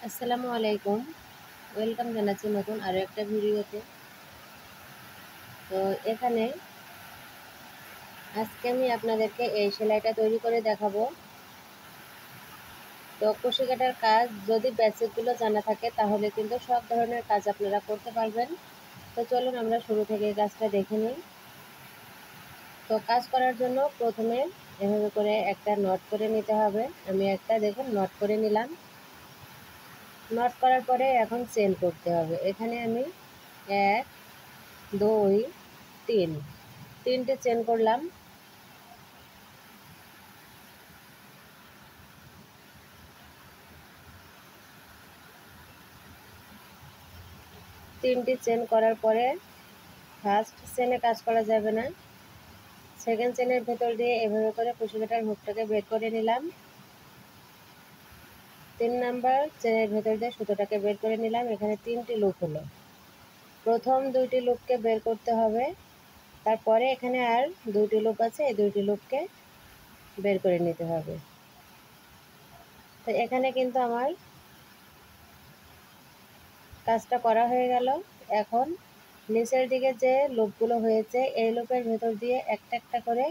আসসালামু আলাইকুম। ওয়েলকাম জানাচ্ছি নতুন আরও একটা ভিডিওতে। তো এখানে আজকে আমি আপনাদেরকে এই সেলাইটা তৈরি করে দেখাবো। তো কুশি কাটার কাজ যদি বেসিকগুলো জানা থাকে তাহলে কিন্তু সব ধরনের কাজ আপনারা করতে পারবেন। তো চলুন আমরা শুরু থেকে এই কাজটা দেখে নিই। তো কাজ করার জন্য প্রথমে এভাবে করে একটা নট করে নিতে হবে। আমি একটা দেখুন নট করে নিলাম। নট করার পরে এখন চেন করতে হবে। এখানে আমি 1 2 3 তিনটে চেন করলাম। তিনটি চেন করার পরে ফার্স্ট চেনে কাজ করা যাবে না, সেকেন্ড চেনের ভেতর দিয়ে এভাবে করে কুশি কাটার হুকটাকে বের করে নিলাম। 3 নাম্বার চেনের ভেতর দিয়ে সুতোটাকে বের করে নিলাম। এখানে 3টি লুপ হলো। প্রথম 2টি লুপকে বের করতে হবে, তারপরে এখানে আর 2টি লুপ আছে, এই 2টি লুপকে বের করে নিতে হবে। তো এখানে কিন্তু আমার কাজটা করা হয়ে গেল। এখন নিচের দিকে যে লুপগুলো হয়েছে এই লুপের ভেতর দিয়ে একটা একটা করে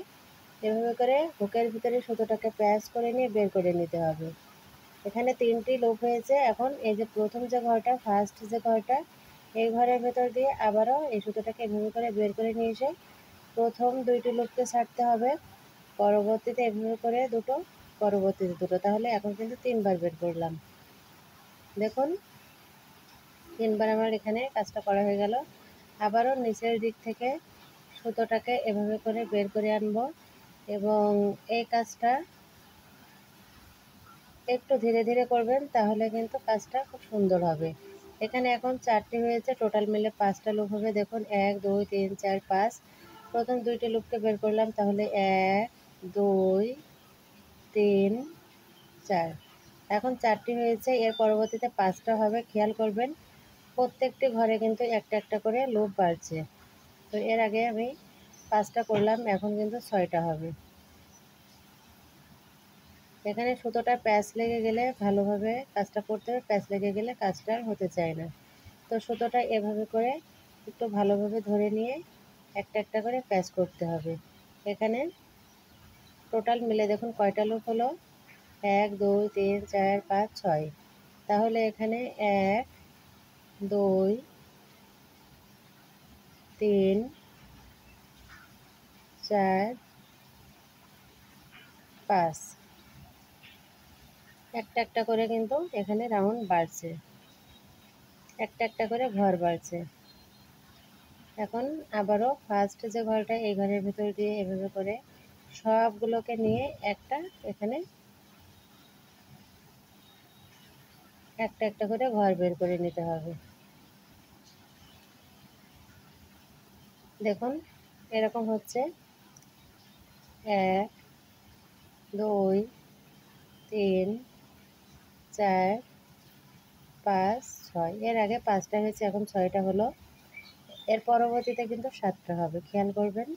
এভাবে করে হুকের ভিতরে সুতোটাকে প্যাঁচ করে নিয়ে বের করে নিতে হবে। এখানে 3টি লুপ হয়েছে। এখন এই যে প্রথম যে ঘরটা, ফার্স্ট যে ঘরটা, এই ঘরের ভেতর দিয়ে আবারও এই সুতোটাকে এভাবে করে বের করে নিয়ে এসে প্রথম 2টি লুপকে ছাড়তে হবে, পরবর্তীতে এভাবে করে দুটো, পরবর্তীতে দুটো। তাহলে এখন কিন্তু 3বার বের করলাম। দেখুন 3বার আমার এখানে কাজটা করা হয়ে গেল। আবারও নিচের দিক থেকে সুতোটাকে এভাবে করে বের করে আনবো এবং এই কাজটা একটু ধীরে ধীরে করবেন, তাহলে কিন্তু কাজটা খুব সুন্দর হবে। এখানে এখন 4টি হয়েছে, টোটাল মিলে 5টা লুপ হবে। দেখুন 1 2 3 4 5। প্রথম 2টি লুপকে বের করলাম, তাহলে 1 2 3 4। এখন 4টি হয়েছে, এর পরবর্তীতে 5টা হবে। খেয়াল করবেন প্রত্যেকটি ঘরে কিন্তু একটা একটা করে লুপ বাড়ছে। তো এর আগে আমি 5টা করলাম, এখন কিন্তু 6টা হবে। এখানে সুতোটা প্যাঁচ লেগে গেলে ভালোভাবে কাজটা করতে হবে, প্যাঁচ লেগে গেলে কাজটা আর হতে চায় না। তো সুতোটা এভাবে করে একটু ভালোভাবে ধরে নিয়ে একটা একটা করে প্যাঁচ করতে হবে। এখানে টোটাল মিলে দেখুন কয়টা লুপ হলো, 1 2 3 4 5 6। তাহলে এখানে 1 2 3 4 5, একটা একটা করে কিন্তু এখানে রাউন্ড বাড়ছে, একটা একটা করে ঘর বাড়ছে। এখন আবারও ফার্স্ট যে ঘরটা, এই ঘরের ভিতর দিয়ে এভাবে করে সবগুলোকে নিয়ে একটা এখানে একটা একটা করে ঘর বের করে নিতে হবে। দেখুন এরকম হচ্ছে 1 2 3 4 5 6। এর আগে 5টা হয়েছে, এখন 6টা হলো। এর পরবর্তীতে কিন্তু 7টা হবে, খেয়াল করবেন।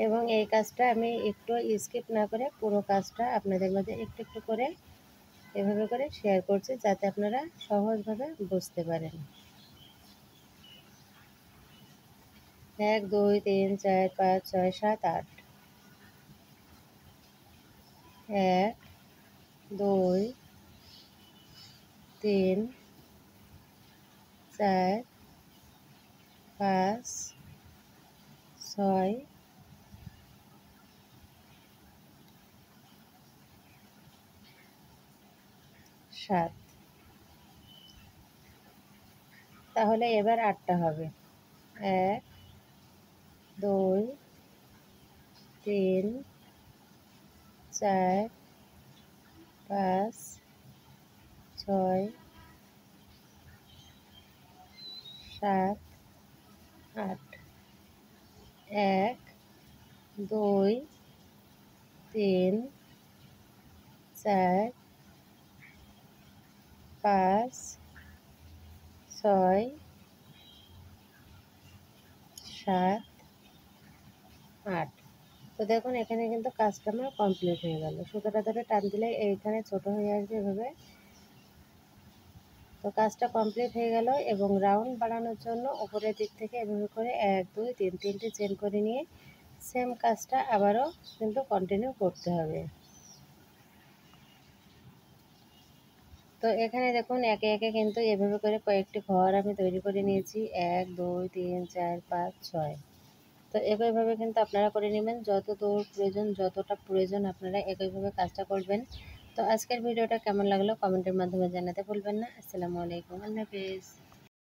এবং এই কাজটা আমি একটু স্কিপ না করে পুরো কাজটা আপনাদের মধ্যে একটু একটু করে এভাবে করে শেয়ার করছি, যাতে আপনারা সহজভাবে বুঝতে পারেন। 1 2 3 4 5 6 7 8। 1 2 3 4 5 6 7। তাহলে এবার 8টা হবে। 1 2 3 4 5 6 7 8। 1 2 3 4 5 6 7 8। তো দেখুন এখানে কিন্তু কাজটা আমার কমপ্লিট হয়ে গেল। সুতোটা ধরে টান দিলে এইখানে ছোট হয়ে আসবে এভাবে। তো কাজটা কমপ্লিট হয়ে গেল এবং রাউন্ড বানানোর জন্য উপরের দিক থেকে এভাবে করে 1 2 3 3টে চেন করে নিয়ে সেম কাজটা আবারও কিন্তু কন্টিনিউ করতে হবে। তো এখানে দেখুন একে একে কিন্তু এভাবে করে কয়েকটি ঘর আমি তৈরি করে নিয়েছি। 1 2 3 4 5 6। তো একইভাবে কিন্তু আপনারা করে নেবেন, যত দূর প্রয়োজন যতটা প্রয়োজন আপনারা একইভাবে কাজটা করবেন। তো আজকের ভিডিওটা কেমন লাগলো কমেন্টের মাধ্যমে জানাতে ভুলবেন না। আসসালামু আলাইকুম, আল্লাহ হাফেজ।